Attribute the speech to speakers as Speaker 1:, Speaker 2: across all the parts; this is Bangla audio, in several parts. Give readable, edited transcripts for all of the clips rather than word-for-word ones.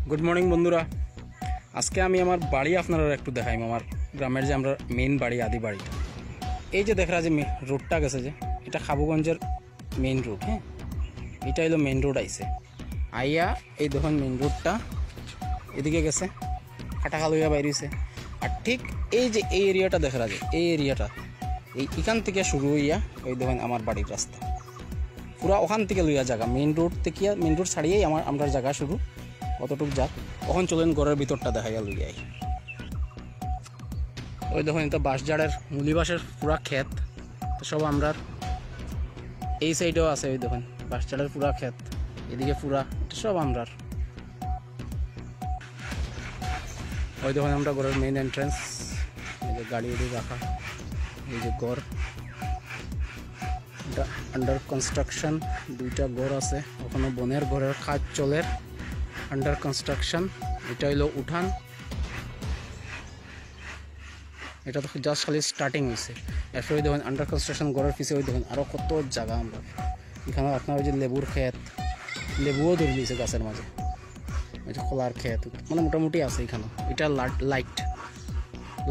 Speaker 1: গুড মর্নিং বন্ধুরা। আজকে আমি আমার বাড়ি আপনারা একটু দেখাইম। আমার গ্রামের যে আমরা মেইন বাড়ি, আদি বাড়ি। এই যে দেখা যে রোডটা গেছে, যে এটা খাবুগঞ্জের মেইন রোড। হ্যাঁ, এটা হলো মেইন রোড আইছে আইয়া। এই দেখুন মেইন রোডটা এদিকে গেছে, কাটাখাল হইয়া বাইরেছে। আর ঠিক এই যে এই এরিয়াটা দেখা যায়, এই এরিয়াটা এখান থেকে শুরু হইয়া ওই দেখুন আমার বাড়ির রাস্তা পুরা ওখান থেকে লইয়া জায়গা। মেইন রোড থেকে, মেইন রোড ছাড়িয়েই আমরা জায়গা শুরু। কতটুক যাক ওখান চলেন ঘরের ভিতরটা দেখাইয়া লইয়াই। ওই দেখুন এটা বাঁশঝাড়ের, মুলি বাঁশের পুরা ক্ষেত। তো সব আমরা এই সাইডেও আছে, ওই দেখুন বাঁশঝাড়ের পুরা ক্ষেত, এদিকে পুরা এটা সব আমরার। ওই দেখুন আমরা ঘরের মেইন এন্ট্রান্স, এই যে গাড়ি এদিকে রাখা, এই যে ঘর, এটা আন্ডার কনস্ট্রাকশন। দুইটা ঘর আছে, ওখানে বনের ঘরের কাজ চলে, আন্ডার কনস্ট্রাকশন। এটা হইলো উঠান, এটা তো জাস্ট খালি স্টার্টিং হয়েছে। এরপরে দেখুন আন্ডার কনস্ট্রাকশন ঘরের পিছিয়ে ওই দেখুন আরও কত জায়গা আমরা। এখানে আপনার ওই যে লেবুর ক্ষেত, লেবুও ধরে দিয়েছে গাছের মাঝে, ওই যে খোলার ক্ষেত মানে মোটামুটি আছে এখানে। এটা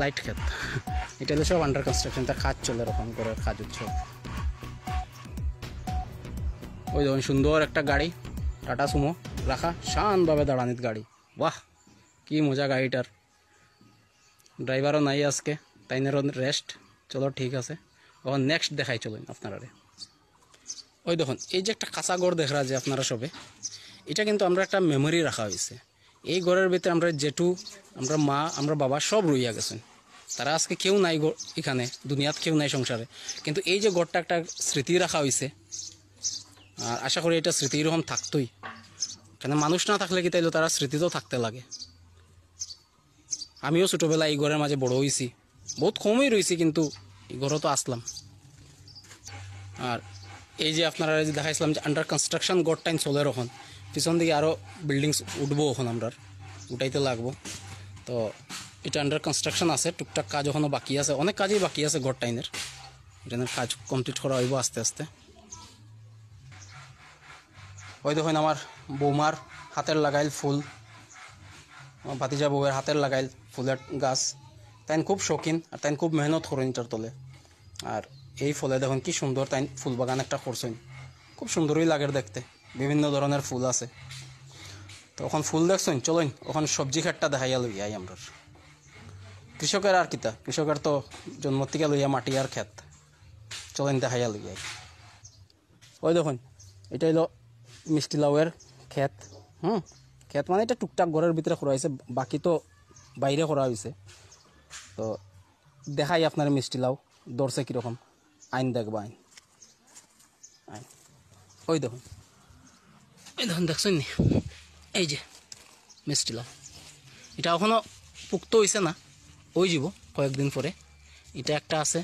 Speaker 1: লাইট ক্ষেত। এটা হলো সব আন্ডার কনস্ট্রাকশন, তা কাজ চলে এরকম ঘরের কাজ উৎসব। ওই দেখুন সুন্দর একটা গাড়ি, টাটা সুমো রাখা, শানভাবে দাঁড়ানিত গাড়ি। বাহ, কি মজা গাড়িটার। ড্রাইভারও নাই আজকে, তাইনেরও রেস্ট। চলো ঠিক আছে, এখন নেক্সট দেখাই চলুন আপনারা। ওই দেখুন এই যে একটা কাঁচা ঘর দেখা যায় আপনারা সবে, এটা কিন্তু আমরা একটা মেমোরি রাখা হয়েছে। এই ঘরের ভিতরে আমরা জেঠু, আমরা মা, আমরা বাবা সব রইয়া গেছেন। তারা আজকে কেউ নাই এখানে, দুনিয়াত কেউ নাই সংসারে, কিন্তু এই যে ঘরটা একটা স্মৃতি রাখা হয়েছে। আর আশা করি এটা স্মৃতি এরকম থাকতোই, কেন মানুষ না থাকলে কি তাইলে তারা স্মৃতিতেও থাকতে লাগে। আমিও ছোটোবেলায় এই ঘরের মাঝে বড় হয়েছি, বহুত কমই রয়েছি, কিন্তু এই ঘরও তো আসলাম। আর এই যে আপনারা যে দেখাইছিলাম যে আন্ডার কনস্ট্রাকশন ঘরটাইন চলে, এখন পিছন দিকে আরও বিল্ডিংস উঠবো, এখন আমরা উঠাইতে লাগবো। তো এটা আন্ডার কনস্ট্রাকশন আছে, টুকটাক কাজ এখনও বাকি আছে, অনেক কাজই বাকি আছে ঘরটাইনের। এটার কাজ কমপ্লিট করা হইব আস্তে আস্তে। ওই দেখুন আমার বৌমার হাতের লাগাইল ফুল, আমার ভাতিজা বউয়ের হাতের লাগাইল ফুলের গাছ। তাই খুব শৌখিন, আর তাই খুব মেহনত করেন এটার তলে। আর এই ফলে দেখুন কি সুন্দর তাই ফুল বাগান একটা করছেন, খুব সুন্দরই লাগে দেখতে। বিভিন্ন ধরনের ফুল আছে। তো ওখান ফুল দেখছেন, চলেন ওখানে সবজি ক্ষেতটা দেখাইয়া লইয়াই আমরা। কৃষকের আর কিতা, কৃষকের তো জন্ম থেকে লইয়া মাটি আর ক্ষেত। চলেন দেখাইয়া লইয়াই। ওই দেখুন এটা হইলো মিষ্টি লাউয়ের ক্ষেত। ক্ষেত মানে এটা টুকটাক ঘরের ভিতরে করা হয়েছে, বাকি তো বাইরে করা হয়েছে। তো দেখাই আপনার মিষ্টি লাউ ধরছে কীরকম। আইন দেখবো, আইন ওই দেখুন, এই দেখুন দেখছেন নি, এই যে মিষ্টি লাউ। এটা এখনও পুক্ত হয়েছে না, ওই যাব কয়েকদিন পরে। এটা একটা আছে,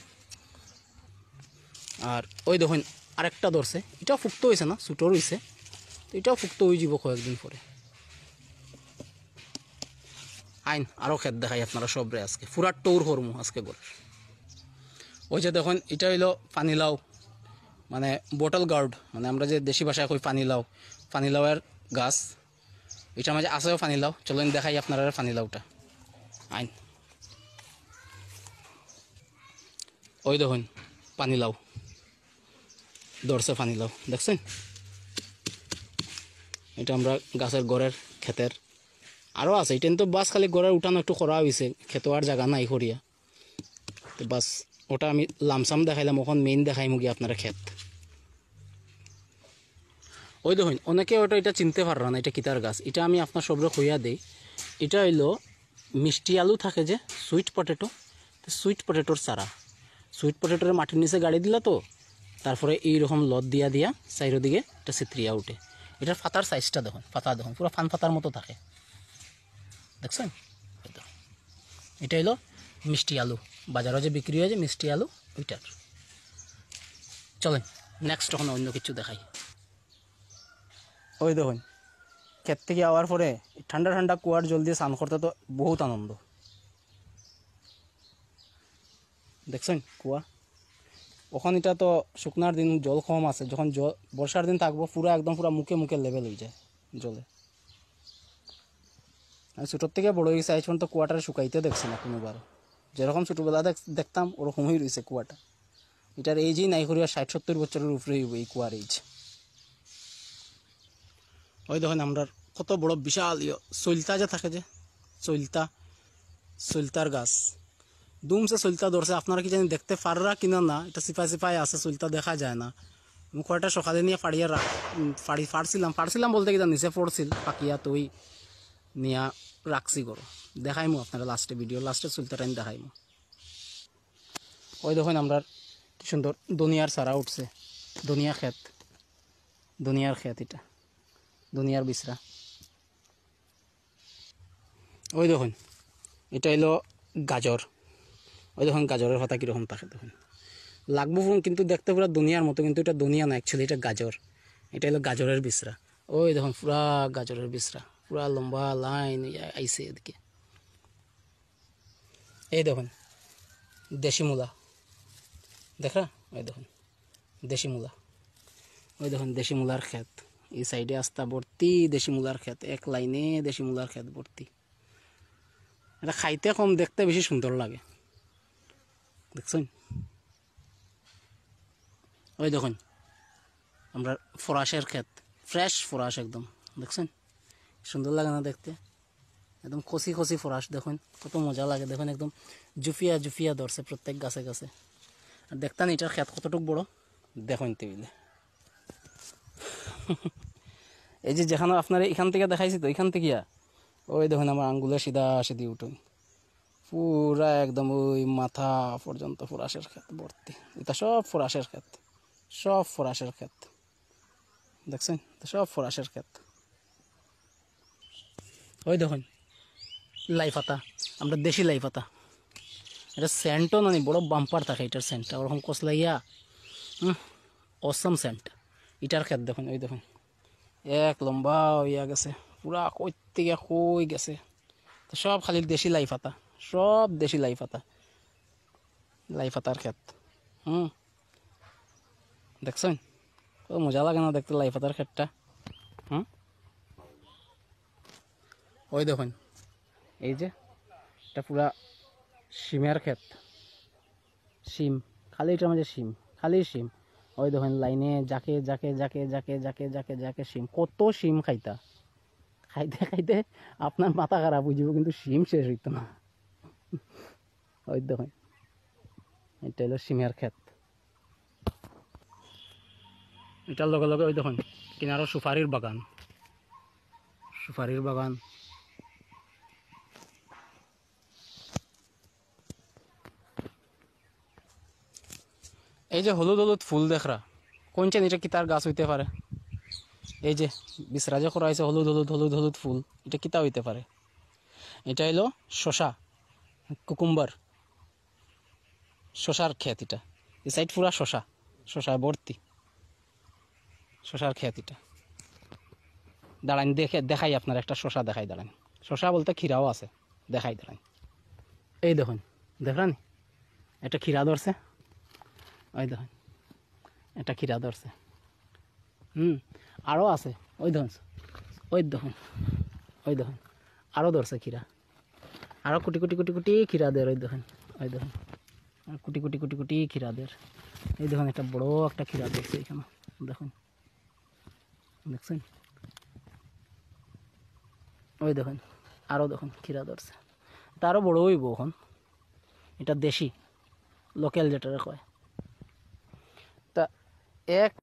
Speaker 1: আর ওই দেখুন আরেকটা ধরছে, এটাও পুক্ত হয়েছে না, ছোটো রয়েছে। তো এটাও পুক্ত হয়ে যাব কয়েকদিন পরে। আইন আরও ক্ষেত দেখাই আপনারা সবরে আজকে, পুরা টৌর হরমু আজকে ঘরের। ওই যে দেখুন এটা হইলো পানিলাউ, মানে বটল গার্ড, মানে আমরা যে দেশি ভাষায় কই পানিলাউ, পানিলাউয়ের গাছ। এটার মাঝে আছেও পানিলাউ, চলেন দেখাই আপনারা পানিলাউটা। আইন ওই দেখুন পানিলাউ ধরছে, পানিলাউ দেখছেন। এটা আমরা গাছের গড়ের ক্ষেতের আরও আছে। এটা তো বাস খালি গড়ের উঠানো একটু করা হয়েছে, খেতে আর জায়গা নাই করিয়া। তো বাস ওটা আমি লামসাম দেখাইলাম, ওখান মেইন দেখাইমু গিয়ে আপনারা ক্ষেত। ওই দেখুন অনেকে ওটা এটা চিনতে পারল না, এটা কিতার গাছ। এটা আমি আপনার সবরে কইয়া দিই, এটা হইলো মিষ্টি আলু থাকে যে সুইট পটেটো, সুইট পটেটোর চারা। সুইট পটেটোর মাটির নিচে গাড়ি দিলা তো, তারপরে এইরকম লত দিয়া দিয়া চাইরো দিকে এটা ছিত্রিয়া উঠে। এটার পাতার সাইজটা দেখুন, পাতা দেখুন পুরো ফান পাতার মতো থাকে, দেখছেন। এটা হইলো মিষ্টি আলু, বাজারে যে বিক্রি হয় যে মিষ্টি আলু, ওইটার। চলেন নেক্সট তখন অন্য কিছু দেখাই। ওই দেখুন ক্ষেত থেকে আওয়ার পরে ঠান্ডা ঠান্ডা কুয়ার জল দিয়ে স্নান করতে তো বহুত আনন্দ, দেখছেন কুয়া। ওখান এটা তো শুকনার দিন জল কম আছে, যখন বর্ষার দিন থাকবো পুরা একদম পুরা মুখে মুখে লেভেল হয়ে যায় জলে। আমি ছোটোর থেকে বড় হয়েছে এখন তো কুয়াটারে শুকাইতে দেখছি না কোনোবার, যেরকম ছোটোবেলা দেখতাম ওরকমই রয়েছে কুয়াটা। এটার এইজই নাই করিয়া 60-70 বছরের উপরে হইব এই কুয়ার এইজ। ওই দেখেন আমরা কত বড় বিশাল চৈলতা যে থাকে, যে চৈলতার গাছ দুমসে চৈলতা ধরছে। আপনারা কি জানি দেখতে পাররা কিনা না, এটা সিপাই সিপাই আছে, চৈলতা দেখা যায় না। আমি কয়টা সকালে নিয়ে ফাড়ছিলাম বলতে কি নিচে পড়ছিল পাকিয়া, তো ওই নিয়ে রাখছি করো, দেখাইমু আপনারা লাস্টে ভিডিও লাস্টে চৈলতাটা আমি দেখাইমু। ওই দেখেন আমরা কি সুন্দর দুনিয়ার চারা উঠছে, দুনিয়ার ক্ষেত, এটা দুনিয়ার বিছরা। ওই দেখুন এটা হলো গাজর। ওই দেখুন গাজরের পাতা কীরকম থাকে দেখুন, লাগবো কিন্তু দেখতে পুরো দুনিয়ার মতো, কিন্তু এটা দুনিয়া না, অ্যাকচুয়ালি এটা গাজর। এটা হলো গাজরের বিছরা। ওই দেখুন পুরা গাজরের বিছরা, পুরা লম্বা লাইন আইছে এদিকে। এই দেখুন দেশি মূলা, দেখা ওই দেখুন দেশি মূলা, ওই দেখুন দেশি মূলার ক্ষেত। এই সাইডে আস্তা ভর্তি দেশি মূলার ক্ষেত, এক লাইনে দেশি মূলার ক্ষেত ভর্তি। এটা খাইতে কম, দেখতে বেশি সুন্দর লাগে, দেখছেন। ওই দেখুন আমরা ফরাসের ক্ষেত, ফ্রেশ ফরাস একদম, দেখছেন সুন্দর লাগে না দেখতে, একদম কচি কচি ফরাস। দেখুন কত মজা লাগে, দেখুন একদম জুফিয়া ধরছে প্রত্যেক গাছে গাছে। আর দেখতেন এটার ক্ষেত কতটুকু বড়, দেখুন টেবিলে। এই যে যেখানে আপনার এখান থেকে দেখাইছি, তো এখান থেকে ওই দেখুন আমার আঙ্গুলে সিধি উঠুন, পুরা একদম ওই মাথা পর্যন্ত ফরাসের ক্ষেত ভর্তি। এটা সব ফরাসের ক্ষেত, দেখছেন সব ফরাসের ক্ষেত। ওই দেখুন লাই পাতা, আমরা দেশি লাই পাতা, এটা সেন্টও নানি বড় বাম্পার থাকে এটার সেন্টটা, ওরকম কসলাইয়া অসম সেন্ট। এটার ক্ষেত দেখুন, ওই দেখুন এক লম্বা হইয়া গেছে, পুরা কই থেকে কই গেছে। তো সব খালি দেশি লাই পাতা, সব দেশি লাই পাতার ক্ষেত। দেখছেন কত মজা লাগে না দেখতে লাই পাতার ক্ষেতটা। ওই দেখুন এই যে এটা পুরা শিমের ক্ষেত, শিম খালি, এটার মাঝে শিম, খালি শিম। ওই দেখুন লাইনে যাকে শিম, কত শিম খাইতে আপনার মাথা খারাপ হয়ে যাব, কিন্তু শিম শেষ হইতো না। ওই দেখুন এটা হলো শিমের ক্ষেত। এটার লগে লগে ওই দেখুন কিনারো সুপারির বাগান। এই যে হলুদ ফুল দেখরা, কোনছেন এটা কি তার গাছ হইতে পারে? এই যে বিসরাজে করা হয়েছে হলুদ ফুল, এটা কিতা হইতে পারে? এটা হলো শশা, কুকুম্বার, শশার ক্ষেত। এটা এই সাইড পুরা শশায় ভর্তি, শশার ক্ষেত এটা। দাঁড়ান দেখাই আপনার একটা শশা দেখাই, দাঁড়ান। শশা বলতে ক্ষীরাও আছে, দেখাই দাঁড়ান। এই দেখুন দেখলেন একটা ক্ষীরা ধরছে, ওই দেখুন একটা ক্ষীরা ধরছে। আরও আছে, ওই দেখুন আরও ধরছে ক্ষীরা, আরও কুটি ক্ষীরা দের, ওই দেখুন কুটি ক্ষীরা দের। এই দেখুন একটা বড় একটা ক্ষীরা ধরছে এখানে, দেখছেন। ওই দেখুন আরও দেখুন ক্ষীরা ধরছে, এটা আরও বড় হইব এখন। এটা দেশি লোকাল যেটা কয় তা এক